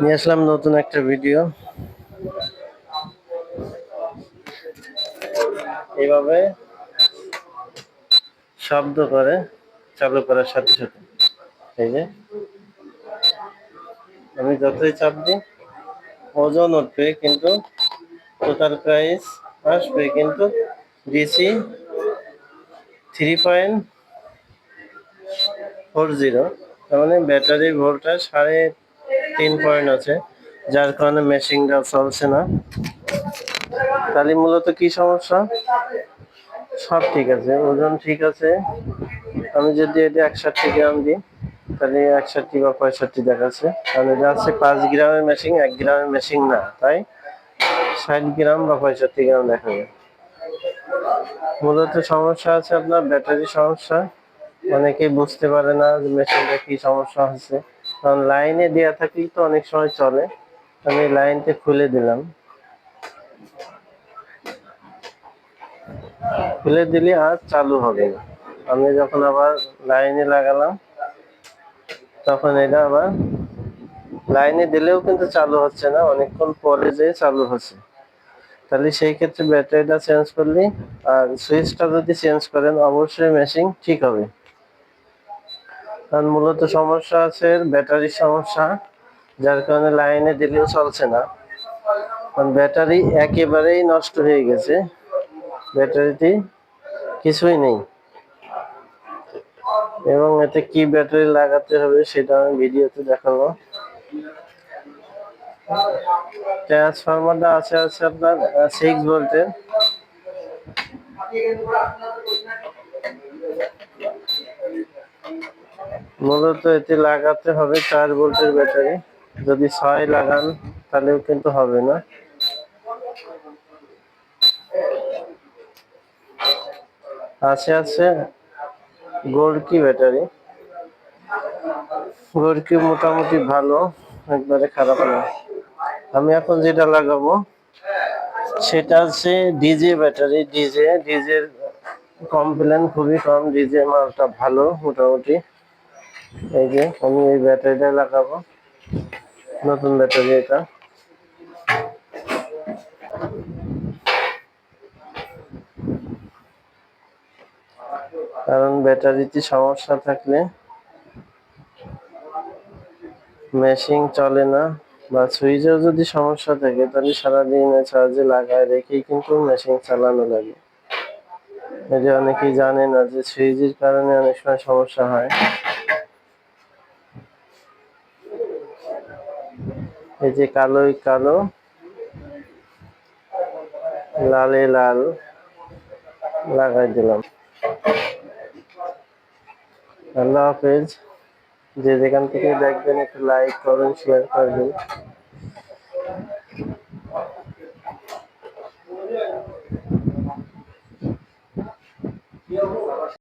নিয়ে আসলাম নতুন একটা ভিডিও। এইভাবে শব্দ করে চালু করার সাথে সাথে এই যে আমি যতই চাপ দিই ওজন উঠবে, কিন্তু টোটাল প্রাইস আসবে কিন্তু ডিসি 3.40। তার মানে ব্যাটারির ভোল্টেজ 3.5 আছে, যার কারণে মেশিনটা চলছে না। তাহলে মূলত কি সমস্যা? সব ঠিক আছে, ওজন ঠিক আছে। আমি যদি এটা 61 গ্রাম দিই তাহলে 61 বা 65 দেখাচ্ছে, কারণ এটা হচ্ছে 5 গ্রামের মেশিন, 1 গ্রামের মেশিন না, তাই 60 গ্রাম বা 65 গ্রাম দেখাবে। মূলত সমস্যা আছে আপনার ব্যাটারির সমস্যা। অনেকেই বুঝতে পারে না যে মেশিনটা কি সমস্যা হচ্ছে, কারণ লাইনে দেওয়া থাকলেই তো অনেক সময় চলে। আমি লাইনটা খুলে দিলাম, খুলে দিলে আর চালু হবে না। আমি যখন আবার লাইনে লাগালাম তখন এটা আবার লাইনে দিলেও কিন্তু চালু হচ্ছে না, অনেকক্ষণ পরে যে চালু হচ্ছে। তাহলে সেই ক্ষেত্রে ব্যাটারিটা চেঞ্জ করলে আর সুইচটা যদি চেঞ্জ করেন অবশ্যই মেশিন ঠিক হবে। কারণ মূলত সমস্যা আছে ব্যাটারির সমস্যা, যার কারণে লাইনে দিলেও চলছে না। কারণ ব্যাটারি একেবারেই নষ্ট হয়ে গেছে, ব্যাটারিটি কিছুই নেই। এবং এতে কি ব্যাটারি লাগাতে হবে সেটা আমি ভিডিওতে দেখাবো। ট্রান্সফরমারটা আছে আপনার 6 ভোল্টের। মূলত এতে লাগাতে হবে 4 ভোল্টের ব্যাটারি। যদি 6 লাগান তাহলেও কিন্তু হবে না। আছে গোর্কি ব্যাটারি। গোর্কি মোটামুটি ভালো, একবারে খারাপ না। আমি এখন যেটা লাগাবো সেটা হচ্ছে ডিজে ব্যাটারি। ডিজের কমপ্লেন খুবই কম, ডিজে মালটা ভালো মোটামুটি। এই যে আমি এই ব্যাটারিটা লাগাবো, নতুন ব্যাটারি এটা। কারণ ব্যাটারিতে সমস্যা থাকলে মেশিন চলে না, বা সুইচেও যদি সমস্যা থাকে তাহলে সারাদিন চার্জে লাগায় রেখেই কিন্তু মেশিন চালানো লাগে। এটা অনেকেই জানে না যে সুইচের কারণে অনেক সময় সমস্যা হয়। এই যে কালোই কালো, লালে লাল লাগাই দিলাম। আল্লাহ হাফেজ। যে যেখান থেকে দেখবেন একটু লাইক করবেন, শেয়ার করবেন।